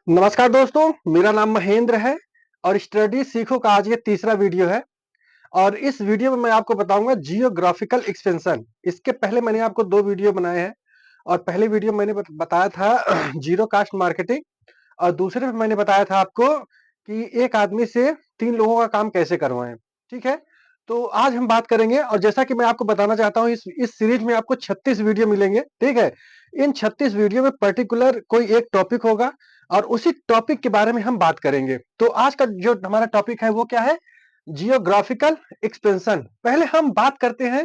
नमस्कार दोस्तों, मेरा नाम महेंद्र है और स्टडी सीखो का आज ये तीसरा वीडियो है और इस वीडियो में मैं आपको बताऊंगा जियोग्राफिकल एक्सपेंशन। इसके पहले मैंने आपको 2 वीडियो बनाए हैं और पहले वीडियो में मैंने बताया था जीरो कास्ट मार्केटिंग और दूसरे में मैंने बताया था आपको कि एक आदमी से 3 लोगों का काम कैसे करवाएं। ठीक है? तो आज हम बात करेंगे और जैसा कि मैं आपको बताना चाहता हूं इस सीरीज में आपको 36 वीडियो मिलेंगे। ठीक है? इन 36 वीडियो में पर्टिकुलर कोई एक टॉपिक होगा और उसी टॉपिक के बारे में हम बात करेंगे। तो आज का जो हमारा टॉपिक है वो क्या है? Geographical expansion. पहले हम बात करते हैं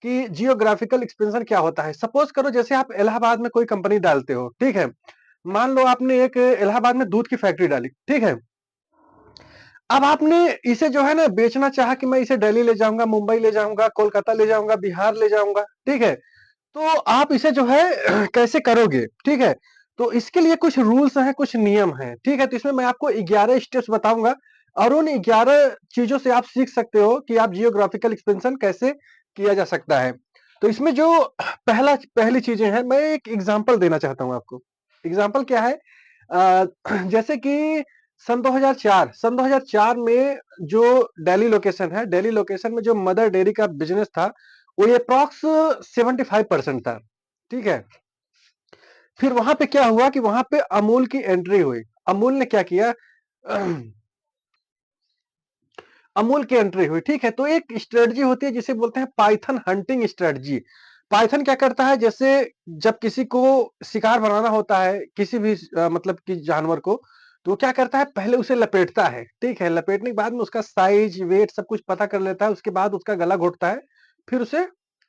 कि जियोग्राफिकल एक्सपेंशन क्या होता है। सपोज करो जैसे आप इलाहाबाद में कोई कंपनी डालते हो, ठीक है? मान लो आपने एक इलाहाबाद में दूध की फैक्ट्री डाली, ठीक है? अब आपने इसे जो है ना बेचना चाहा कि मैं इसे दिल्ली ले जाऊंगा, मुंबई ले जाऊंगा, कोलकाता ले जाऊंगा, बिहार ले जाऊंगा, ठीक है? तो आप इसे जो है कैसे करोगे, ठीक है? तो इसके लिए कुछ रूल्स हैं, कुछ नियम हैं, ठीक है? तो इसमें मैं आपको 11 स्टेप्स बताऊंगा और उन 11 चीजों से आप सीख सकते हो कि आप जियोग्राफिकल एक्सपेंशन कैसे किया जा सकता है। तो इसमें जो पहली चीजें हैं, मैं एक एग्जांपल देना चाहता हूं आपको। एग्जांपल क्या है? अ, जैसे कि सन 2004 में जो दिल्ली लोकेशन है, दिल्ली लोकेशन में जो मदर डेयरी का बिजनेस था, वो ये अप्रॉक्स 75% था। ठीक है? फिर वहां पे क्या हुआ कि वहां पे अमूल की एंट्री हुई। अमूल ने क्या किया? अमूल की एंट्री हुई, ठीक है? तो एक स्ट्रेटजी होती है जिसे बोलते हैं पाइथन हंटिंग स्ट्रेटजी। पाइथन क्या करता है? जैसे जब किसी को शिकार बनाना होता है, किसी भी मतलब कि जानवर को, तो वो क्या करता है? पहले उसे लपेटता है, ठीक है? लपेटने के बाद में उसका साइज, वेट सब कुछ पता कर लेता है, उसके बाद उसका गला घोटता है, फिर उसे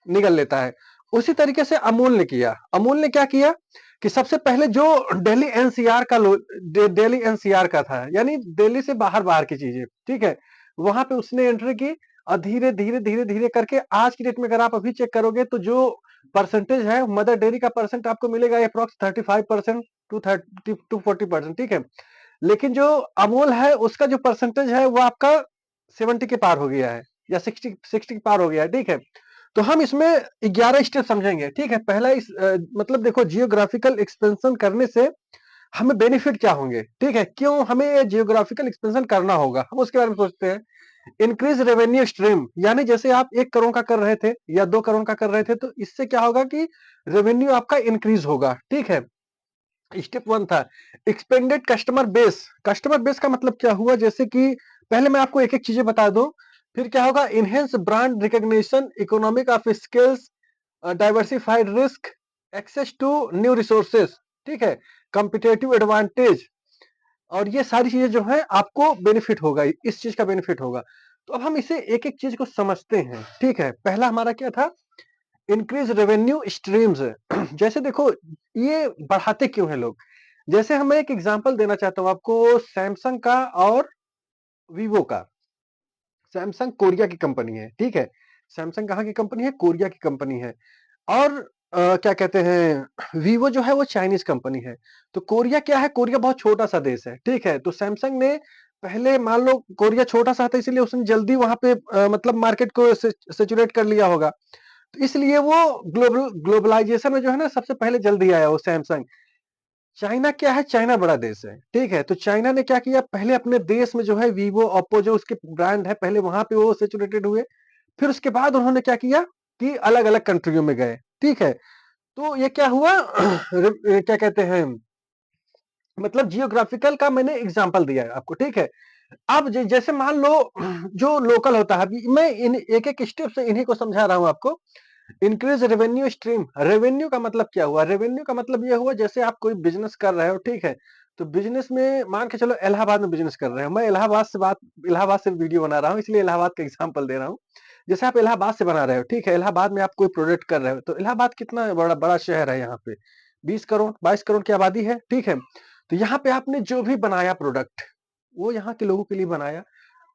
निगल लेता है। उसी तरीके से अमूल ने किया। अमूल ने क्या किया कि सबसे पहले जो दिल्ली एनसीआर का दिल्ली एनसीआर का था, यानी दिल्ली से बाहर-बाहर की चीजें, ठीक है? वहां पे उसने एंट्री की और धीरे धीरे धीरे धीरे करके आज की डेट में अगर आप अभी चेक करोगे तो जो परसेंटेज है मदर डेयरी का परसेंट आपको मिलेगा अप्रॉक्स 35% टू 40%, ठीक है? लेकिन जो अमूल है उसका जो परसेंटेज है वो आपका 70 के पार हो गया है या 60 के पार हो गया है, ठीक है? तो हम इसमें 11 स्टेप समझेंगे, ठीक है? पहला मतलब देखो जियोग्राफिकल एक्सपेंशन करने से हमें बेनिफिट क्या होंगे, ठीक है? क्यों हमें ये जियोग्राफिकल एक्सपेंशन करना होगा, हम उसके बारे में सोचते हैं। इंक्रीज रेवेन्यू स्ट्रीम, यानी जैसे आप 1 करोड़ का कर रहे थे या 2 करोड़ का कर रहे थे, तो इससे क्या होगा कि रेवेन्यू आपका इंक्रीज होगा, ठीक है? स्टेप 1 था expanded customer base. Customer base का मतलब क्या हुआ? जैसे कि पहले मैं आपको एक-एक चीजें बता दूं, फिर क्या होगा? Enhance brand recognition, economic of skills, diversified risk, access to new resources, ठीक है? कॉम्पिटिटिव एडवांटेज, और ये सारी चीजें जो है आपको बेनिफिट होगा, इस चीज का बेनिफिट होगा। तो अब हम इसे एक-एक चीज को समझते हैं, ठीक है? पहला हमारा क्या था? Increase revenue streams. जैसे देखो ये बढ़ाते क्यों हैं लोग? जैसे हम एक एग्जांपल देना चाहता हूं आपको सैमसंग का और वीवो का। सैमसंग कोरिया की कंपनी है, ठीक है? सैमसंग कहाँ की कंपनी है? कोरिया की कंपनी है। और क्या कहते हैं, वीवो जो है वो चाइनीज कंपनी है। तो कोरिया क्या है? कोरिया बहुत छोटा सा देश है, ठीक है? तो सैमसंग ने पहले मान लो कोरिया छोटा सा था इसलिए उसने जल्दी वहां पे मतलब मार्केट को सेचुरेट कर लिया होगा। तो इसलिए वो ग्लोबलाइजेशन में जो है ना सबसे पहले जल्दी आया वो सैमसंग। चाइना क्या है? चाइना बड़ा देश है, ठीक है? तो चाइना ने क्या किया? पहले अपने देश में जो है वीवो, ओप्पो जो उसके ब्रांड है पहले वहां पे वो सेचुरेटेड हुए। फिर उसके बाद उन्होंने क्या किया कि अलग-अलग कंट्रियों में गए, ठीक है? तो ये क्या हुआ? क्या कहते हैं, मतलब जियोग्राफिकल का मैंने एग्जांपल दिया है आपको, ठीक है? अब जैसे मान लो जो लोकल होता है, अभी मैं इन एक-एक स्टेप से इन्हीं को समझा रहा हूं आपको। Increase revenue stream. रेवेन्यू का मतलब क्या हुआ? रेवेन्यू का मतलब ये हुआ जैसे आप कोई बिजनेस कर रहे हो, ठीक है? तो बिजनेस में मान के चलो इलाहाबाद में बिजनेस कर रहे हो। मैं इलाहाबाद से वीडियो बना रहा हूँ इसलिए इलाहाबाद का एग्जांपल दे रहा हूँ। जैसे आप इलाहाबाद से बना रहे हो, ठीक है? इलाहाबाद में आप कोई प्रोडक्ट कर रहे हो, तो इलाहाबाद कितना बड़ा बड़ा शहर है, यहाँ पे 20 करोड़ 22 करोड़ की आबादी है, ठीक है? तो यहाँ पे आपने जो भी बनाया प्रोडक्ट, वो यहाँ के लोगों के लिए बनाया।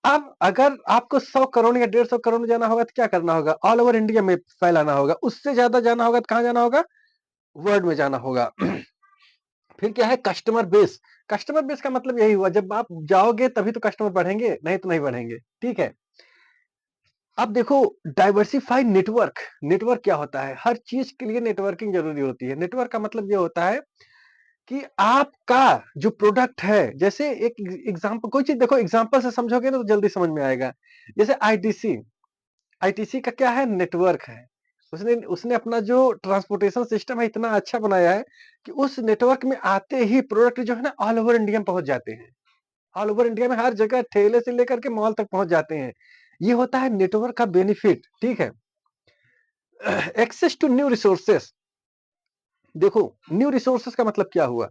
अब अगर आपको 100 करोड़ या 150 करोड़ में जाना होगा तो क्या करना होगा? ऑल ओवर इंडिया में फैलाना होगा। उससे ज्यादा जाना होगा तो कहाँ जाना होगा? वर्ल्ड में जाना होगा। फिर क्या है? Customer base. कस्टमर बेस का मतलब यही हुआ जब आप जाओगे तभी तो कस्टमर बढ़ेंगे, नहीं तो नहीं बढ़ेंगे, ठीक है? अब देखो डाइवर्सिफाइड नेटवर्क। नेटवर्क क्या होता है? हर चीज के लिए नेटवर्किंग जरूरी होती है। नेटवर्क का मतलब ये होता है कि आपका जो प्रोडक्ट है, जैसे एक एग्ज़ाम्पल कोई चीज़ देखो एग्ज़ाम्पल से समझोगे ना तो जल्दी समझ में आएगा। जैसे आईटीसी, आईटीसी का क्या है नेटवर्क है। उसने उसने अपना जो ट्रांसपोर्टेशन सिस्टम है इतना अच्छा बनाया है कि उस नेटवर्क में आते ही प्रोडक्ट जो है ना ऑल ओवर इंडिया में पहुँच जाते हैं। ऑल ओवर इंडिया में हर जगह ठेले से लेकर के मॉल तक पहुँच जाते हैं। ये होता है नेटवर्क का बेनिफिट, ठीक है? एक्सेस टू न्यू रिसोर्सेस देखो, न्यू रिसोर्सेस का मतलब क्या हुआ?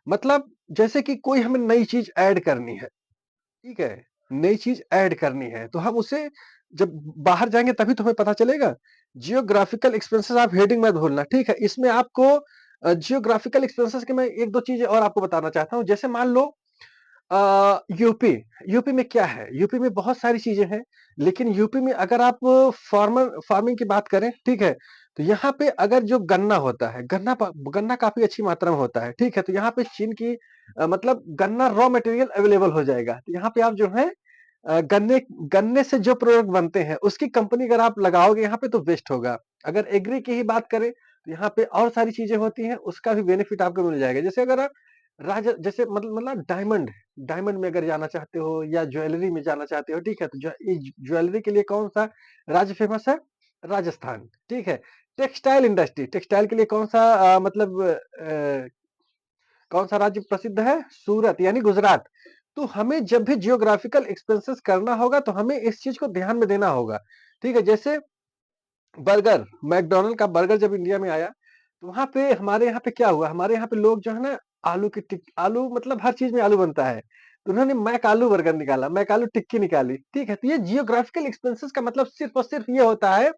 मतलब जैसे कि कोई हमें नई चीज़ ऐड करनी है, ठीक है? नई चीज़ ऐड करनी है, तो हम उसे जब बाहर जाएँगे तभी तो हमें पता चलेगा। जियोग्राफिकल एक्सपेंसेस आप हेडिंग मत भूलना, ठीक है? इसमें आपको जियोग्राफिकल एक्सपेंसेस के मैं 1-2 चीज़ें और आपको बताना चाहता हूँ। जैसे मान लो यूपी, यूपी में क्या है? यूपी में बहुत सारी चीज़ें हैं, लेकिन यूपी में अगर आप फार्मिंग की बात करें, ठीक है? तो यहाँ पे अगर जो गन्ना होता है, गन्ना काफ़ी अच्छी मात्रा में होता है, ठीक है? तो यहाँ पे चीन की मतलब गन्ना रॉ मटेरियल अवेलेबल हो जाएगा। तो यहाँ पे आप जो है गन्ने गन्ने से जो प्रोडक्ट बनते हैं, उसकी कंपनी अगर आप लगाओगे यहाँ पे तो बेस्ट होगा। अगर एग्री की ही बात करें, तो यहाँ पे और सारी चीज़ें होती हैं, उसका भी बेनिफिट आपको मिल जाएगा। जैसे अगर आप जैसे मतलब डायमंड डायमंड में अगर जाना चाहते हो या ज्वेलरी में जाना चाहते हो, ठीक है? तो ज्वेलरी के लिए कौन-सा राज्य फेमस है? राजस्थान, ठीक है? टेक्सटाइल के लिए कौन-सा कौन-सा राज्य प्रसिद्ध है? सूरत यानी गुजरात। तो हमें जब भी जियोग्राफिकल एक्सपेंसेस करना होगा, तो हमें इस चीज़ को ध्यान में देना होगा, ठीक है? जैसे बर्गर, मैकडॉनल्ड का बर्गर जब इंडिया में आया, तो वहाँ पे हमारे यहाँ पे क्या हुआ, हमारे यहाँ पे लोग जो है ना आलू मतलब हर चीज़ में आलू बनता है। तो उन्होंने मैक आलू बर्गर निकाला, मैक आलू टिक्की निकाली, ठीक है? तो ये जियोग्राफिकल एक्सपेंसेस का मतलब सिर्फ़ और सिर्फ़ ये होता है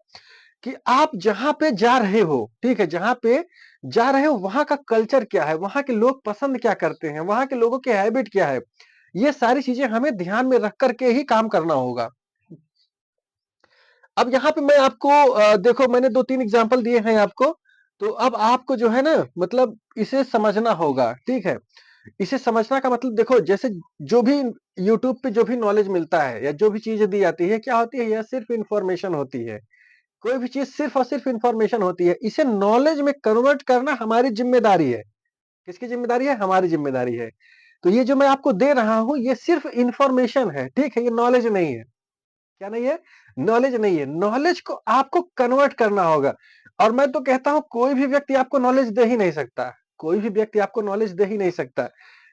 कि आप जहाँ पे जा रहे हो, ठीक है? जहाँ पे जा रहे हो वहाँ का कल्चर क्या है? वहाँ के लोग पसंद क्या करते हैं? वहाँ के लोगों की हैबिट क्या है? ये सारी चीज़ें हमें ध्यान में रख कर के ही काम करना होगा। अब यहाँ पे मैं आपको देखो मैंने 2-3 एग्ज़ाम्पल दिए हैं आपको, तो अब आपको जो है ना मतलब इसे समझना होगा, ठीक है? इसे समझना का मतलब देखो जैसे जो भी यूट्यूब पे जो भी नॉलेज मिलता है या जो भी चीज़ें दी जाती है, क्या होती है? यह सिर्फ़ इन्फॉर्मेशन होती है। कोई भी चीज़ सिर्फ़ और सिर्फ़ इन्फॉर्मेशन होती है। इसे नॉलेज में कन्वर्ट करना हमारी ज़िम्मेदारी है। किसकी ज़िम्मेदारी है? हमारी ज़िम्मेदारी है। तो ये जो मैं आपको दे रहा हूँ, ये सिर्फ़ इन्फॉर्मेशन है, ठीक है? ये नॉलेज नहीं है। क्या नहीं है? नॉलेज नहीं है। नॉलेज को आपको कन्वर्ट करना होगा और मैं तो कहता हूँ कोई भी व्यक्ति आपको नॉलेज दे ही नहीं सकता। कोई भी व्यक्ति आपको नॉलेज दे ही नहीं सकता।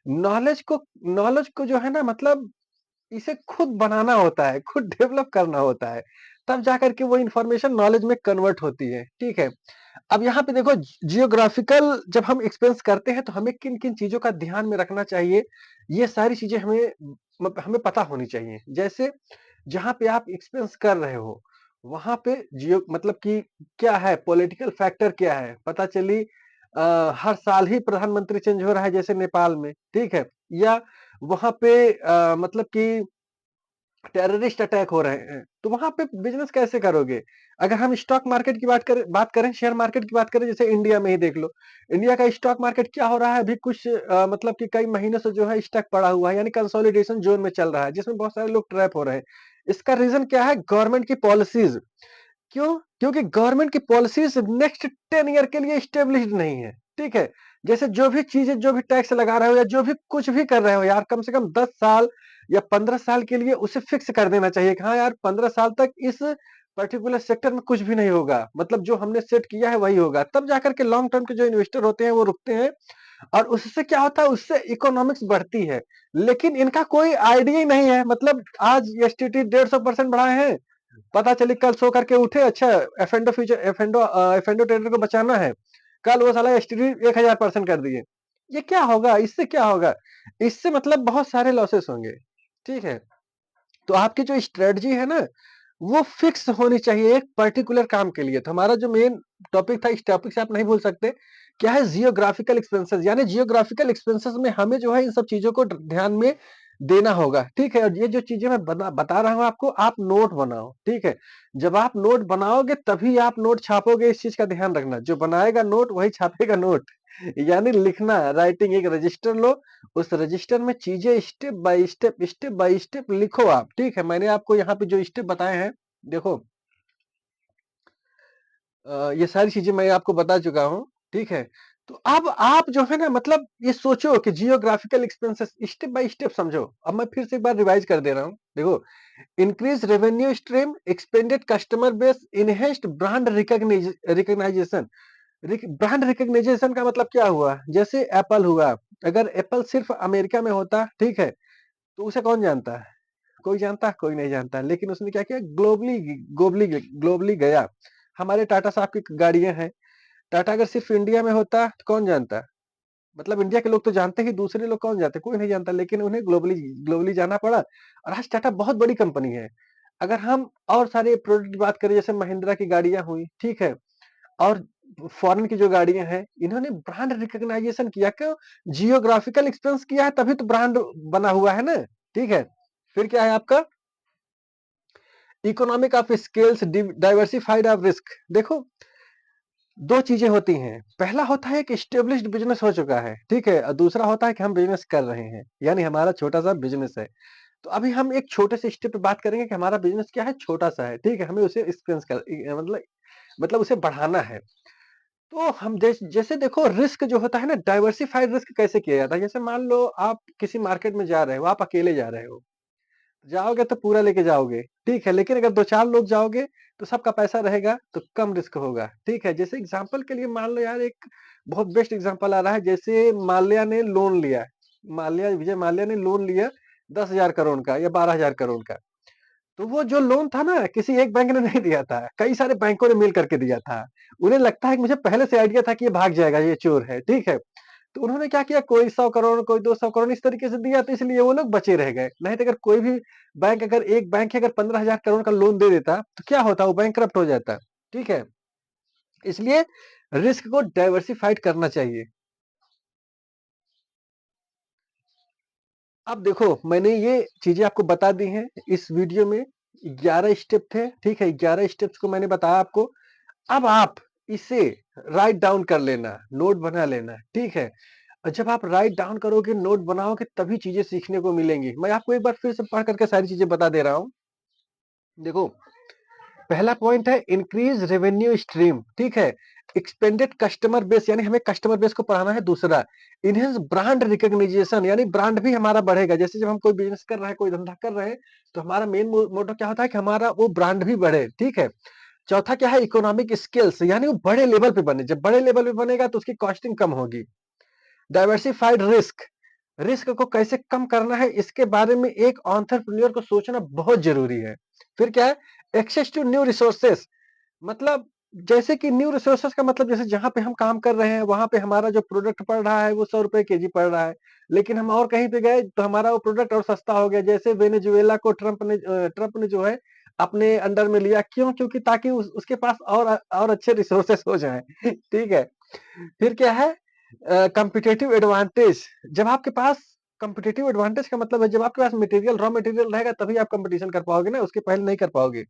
नॉलेज को नॉलेज को जो है ना मतलब इसे खुद बनाना होता है, खुद डेवलप करना होता है। तब जाकर के वो इन्फॉर्मेशन नॉलेज में कन्वर्ट होती है, ठीक है? अब यहाँ पे देखो जियोग्राफिकल जब हम एक्सपेंस करते हैं तो हमें किन-किन चीज़ों का ध्यान में रखना चाहिए, ये सारी चीज़ें हमें पता होनी चाहिए। जैसे जहाँ पे आप एक्सपेंस कर रहे हो, वहाँ पे जियो मतलब कि क्या है पॉलिटिकल फैक्टर क्या है? पता चली हर साल ही प्रधानमंत्री चेंज हो रहा है जैसे नेपाल में, ठीक है? या वहाँ पे मतलब कि टेररिस्ट अटैक हो रहे हैं, तो वहाँ पे बिज़नेस कैसे करोगे? अगर हम स्टॉक मार्केट की बात करें, शेयर मार्केट की बात करें, जैसे इंडिया में ही देख लो। इंडिया का स्टॉक मार्केट क्या हो रहा है अभी कुछ मतलब कि कई महीनों से जो है स्टक पड़ा हुआ है, यानी कंसोलिडेशन ज़ोन में चल रहा है, जिसमें बहुत सारे लोग ट्रैप हो रहे हैं। इसका रीज़न क्या है? गवर्नमेंट की पॉलिसीज़। क्यों? क्योंकि गवर्नमेंट की पॉलिसीज़ नेक्स्ट 10 ईयर के लिए एस्टेब्लिश्ड नहीं है, ठीक है? जैसे जो भी चीज़ें, जो भी टैक्स लगा रहे हो या जो भी कुछ भी कर रहे हो यार, कम से कम 10 साल या 15 साल के लिए उसे फिक्स कर देना चाहिए कि हाँ यार, 15 साल तक इस पर्टिकुलर सेक्टर में कुछ भी नहीं होगा। मतलब जो हमने सेट किया है वही होगा। तब जाकर के लॉन्ग टर्म के जो इन्वेस्टर होते हैं वो रुकते हैं और उससे क्या होता है, उससे इकोनॉमिक्स बढ़ती है। लेकिन इनका कोई आइडिया ही नहीं है। मतलब आज एसटीटी 150% बढ़ाए हैं, पता चली कल सो करके उठे, अच्छा एफएंडो ट्रेडर को बचाना है, कल वो साला एसटीडी 1000% कर दिए। ये क्या होगा? इससे क्या होगा? इससे मतलब बहुत सारे लॉसेस होंगे, ठीक है? तो आपकी जो स्ट्रेटजी है ना, वो फिक्स होनी चाहिए एक पर्टिकुलर काम के लिए। तो हमारा जो मेन टॉपिक था, इस टॉपिक से आप नहीं भूल सकते, क्या है जियोग्राफिकल एक्सपेंसेस, यानी जियोग्राफिकल एक्सपेंसेस में हमें जो है इन सब चीज़ों को ध्यान में देना होगा, ठीक है? और ये जो चीज़ें मैं बता रहा हूँ आपको, आप नोट बनाओ, ठीक है? जब आप नोट बनाओगे तभी आप नोट छापोगे, इस चीज़ का ध्यान रखना। जो बनाएगा नोट वही छापेगा नोट। यानी लिखना, राइटिंग एक रजिस्टर लो, उस रजिस्टर में चीज़ें स्टेप बाय स्टेप लिखो आप, ठीक है? मैंने आपको यहाँ पे जो स्टेप बताए हैं, देखो ये सारी चीज़ें मैं आपको बता चुका हूँ, ठीक है? तो अब आप जो है ना मतलब ये सोचो कि geographical expenses step by step समझो। अब मैं फिर से एक बार रिवाइज़ कर दे रहा हूँ। देखो, increase revenue stream, expanded customer base, enhanced brand recognition. Brand recognition का मतलब क्या हुआ? जैसे एप्पल हुआ, अगर एप्पल सिर्फ अमेरिका में होता, ठीक है? तो उसे कौन जानता है? कोई जानता? कोई नहीं जानता। लेकिन उसने क्या किया, ग्लोबली गया। हमारे टाटा साहब की गाड़ियाँ हैं। टाटा अगर सिर्फ इंडिया में होता तो कौन जानता? मतलब इंडिया के लोग तो जानते ही, दूसरे लोग कौन जानते? कोई नहीं जानता, लेकिन उन्हें ग्लोबली ग्लोबली जाना पड़ा और आज टाटा बहुत बड़ी कंपनी है। अगर हम और सारे प्रोडक्ट की बात करें, जैसे महिंद्रा की गाड़ियाँ हुई, ठीक है? और फॉरेन की जो गाड़ियाँ हैं, इन्होंने ब्रांड रिकॉग्नाइजेशन किया, क्यों? जियोग्राफिकल एक्सपेंस किया है, तभी तो ब्रांड बना हुआ है ना, ठीक है? फिर क्या है आपका, economic of scales, diversified of risk. देखो, 2 चीज़ें होती हैं। पहला होता है कि एस्टेब्लिश्ड बिज़नेस हो चुका है, ठीक है? और दूसरा होता है कि हम बिज़नेस कर रहे हैं, यानी हमारा छोटा-सा बिज़नेस है। तो अभी हम एक छोटे से स्टेप पे बात करेंगे कि हमारा बिज़नेस क्या है, छोटा-सा है, ठीक है? हमें उसे एक्सपेंस मतलब उसे बढ़ाना है। तो हम जैसे देखो, रिस्क जो होता है ना, डाइवर्सिफाइड रिस्क कैसे किया जाता है? जैसे मान लो आप किसी मार्केट में जा रहे हो, आप अकेले जा रहे हो। जाओगे तो पूरा लेके जाओगे, ठीक है, लेकिन अगर 2-4 लोग जाओगे तो सबका पैसा रहेगा तो कम रिस्क होगा, ठीक है। जैसे एग्जांपल के लिए मान लो यार, एक बहुत बेस्ट एग्जांपल आ रहा है, जैसे माल्या ने लोन लिया, विजय माल्या ने लोन लिया 10,000 करोड़ का या 12,000 करोड़ का। तो वो जो लोन था ना, किसी एक बैंक ने नहीं दिया था, कई सारे बैंकों ने मिल करके दिया था। उन्हें लगता है कि मुझे पहले से आइडिया था कि ये भाग जाएगा, ये चोर है, ठीक है। तो उन्होंने क्या किया, कोई 100 करोड़, कोई 200 करोड़ इस तरीके से दिया, तो इसलिए वो लोग बचे रह गए। नहीं तो अगर कोई भी बैंक, अगर एक बैंक ही अगर 15,000 करोड़ का लोन दे देता, तो क्या होता, वो बैंकरप्ट हो जाता, ठीक है। इसलिए रिस्क को डाइवर्सिफाइड करना चाहिए। अब देखो, मैंने ये चीजें आपको बता दी हैं इस वीडियो में। 11 स्टेप थे, ठीक है, 11 स्टेप्स को मैंने बताया आपको। अब आप इसे राइट डाउन कर लेना, नोट बना लेना, ठीक है। और जब आप राइट डाउन करोगे, नोट बनाओगे, तभी चीजें सीखने को मिलेंगी। मैं आपको एक बार फिर से पढ़ करके सारी चीजें बता दे रहा हूँ। देखो, पहला पॉइंट है इंक्रीज रेवेन्यू स्ट्रीम, ठीक है। एक्सपेंडेड कस्टमर बेस, यानी हमें कस्टमर बेस को बढ़ाना है। दूसरा, इनहेंस ब्रांड रिकॉग्निशन, यानी ब्रांड भी हमारा बढ़ेगा। जैसे जब हम कोई बिजनेस कर रहे हैं, कोई धंधा कर रहे हैं, तो हमारा मेन मोटो क्या होता है कि हमारा वो ब्रांड भी बढ़े, ठीक है। चौथा क्या है, इकोनॉमिक स्किल्स, यानी वो बड़े लेवल पे बने। जब बड़े लेवल पे बनेगा तो उसकी कॉस्टिंग कम होगी। डाइवर्सिफाइड रिस्क, रिस्क को कैसे कम करना है, इसके बारे में एक एंटरप्रेन्योर को सोचना बहुत जरूरी है। फिर क्या है, एक्सेस टू न्यू रिसोर्सेस, मतलब जैसे कि न्यू रिसोर्सेस का मतलब, जैसे जहां पे हम काम कर रहे हैं, वहां पे हमारा जो प्रोडक्ट पड़ रहा है वो 100 रुपए केजी पड़ रहा है, लेकिन हम और कहीं पे गए तो हमारा वो प्रोडक्ट और सस्ता हो गया। जैसे वेनेजुएला को ट्रंप ने जो है अपने अंडर में लिया, क्यों? क्योंकि ताकि उसके पास और अच्छे रिसोर्सेस हो जाएं ठीक है। फिर क्या है, कॉम्पिटिटिव एडवांटेज, जब आपके पास कॉम्पिटिटिव एडवांटेज का मतलब है, जब आपके पास मटेरियल, रॉ मटेरियल रहेगा, तभी आप कंपटीशन कर पाओगे ना, उसके पहले नहीं कर पाओगे।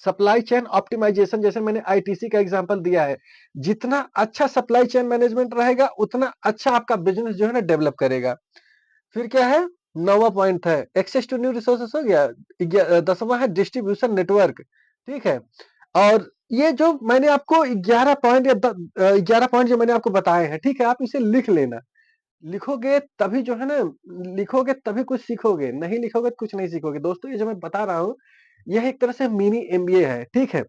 सप्लाई चेन ऑप्टिमाइजेशन, जैसे मैंने आईटीसी का एग्जांपल दिया है, जितना अच्छा सप्लाई चेन मैनेजमेंट रहेगा, उतना अच्छा आपका बिजनेस जो है ना डेवलप करेगा। फिर क्या है, 9वां पॉइंट है एक्सेस टू न्यू रिसोर्सेस, हो गया। 10वां है डिस्ट्रीब्यूशन नेटवर्क, ठीक है। और ये जो मैंने आपको 11 पॉइंट या 11 पॉइंट जो मैंने आपको बताए हैं, ठीक है, आप इसे लिख लेना। लिखोगे तभी जो है ना, लिखोगे तभी कुछ सीखोगे, नहीं लिखोगे तो कुछ नहीं सीखोगे। दोस्तों, ये जो मैं बता रहा हूँ, यह एक तरह से मिनी एमबीए है, ठीक है।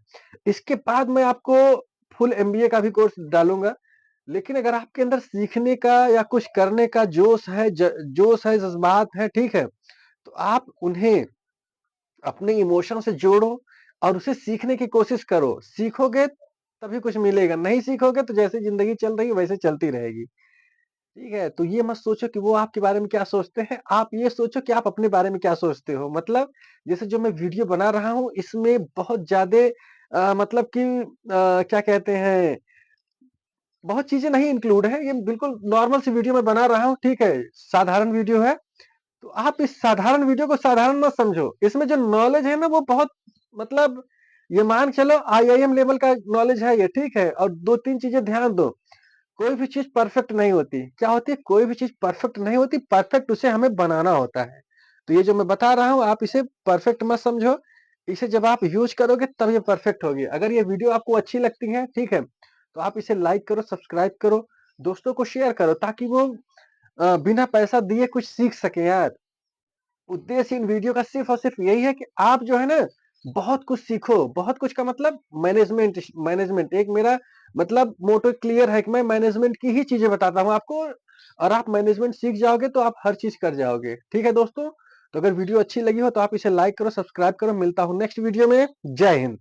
इसके बाद मैं आपको फुल एमबीए का भी कोर्स डालूंगा। लेकिन अगर आपके अंदर सीखने का या कुछ करने का जोश है, जज्बात है, ठीक है, तो आप उन्हें अपने इमोशन से जोड़ो और उसे सीखने की कोशिश करो। सीखोगे तभी कुछ मिलेगा, नहीं सीखोगे तो जैसे जिंदगी चल रही है वैसे चलती रहेगी। ठीक है, तो ये मत सोचो कि वो आपके बारे में क्या सोचते हैं, आप ये सोचो कि आप अपने बारे में क्या सोचते हो। मतलब जैसे जो मैं वीडियो बना रहा हूँ, इसमें बहुत ज़्यादा मतलब कि क्या कहते हैं, बहुत चीज़ें नहीं इंक्लूड है, ये बिल्कुल नॉर्मल सी वीडियो मैं बना रहा हूँ, ठीक है, साधारण वीडियो है। तो आप इस साधारण वीडियो को साधारण मत समझो, इसमें जो नॉलेज है ना, वो बहुत, मतलब ये मान के चलो आईआईएम लेवल का नॉलेज है ये, ठीक है। और 2-3 चीज़ें ध्यान दो, कोई भी चीज परफेक्ट नहीं होती। क्या होती है, कोई भी चीज परफेक्ट नहीं होती, परफेक्ट उसे हमें बनाना होता है। तो ये जो मैं बता रहा हूँ, आप इसे परफेक्ट मत समझो। इसे जब आप यूज करोगे तब ये परफेक्ट होगी। अगर ये वीडियो आपको अच्छी लगती है, ठीक है, तो आप इसे लाइक करो, सब्सक्राइब करो, दोस्तों को शेयर करो ताकि वो बिना पैसा दिए कुछ सीख सकें यार। उद्देश्य इन वीडियो का सिर्फ़ और सिर्फ़ यही है कि आप जो है ना, बहुत कुछ सीखो, बहुत कुछ का मतलब मैनेजमेंट मैनेजमेंट एक मेरा मतलब मोटो क्लियर है कि मैं मैनेजमेंट की ही चीज़ें बताता हूँ आपको और आप मैनेजमेंट सीख जाओगे तो आप हर चीज़ कर जाओगे। ठीक है दोस्तों? तो अगर वीडियो अच्छी लगी हो तो आप इसे लाइक करो, सब्सक्राइब करो, मिलता हूँ नेक्स्ट वीडियो में। जय हिंद।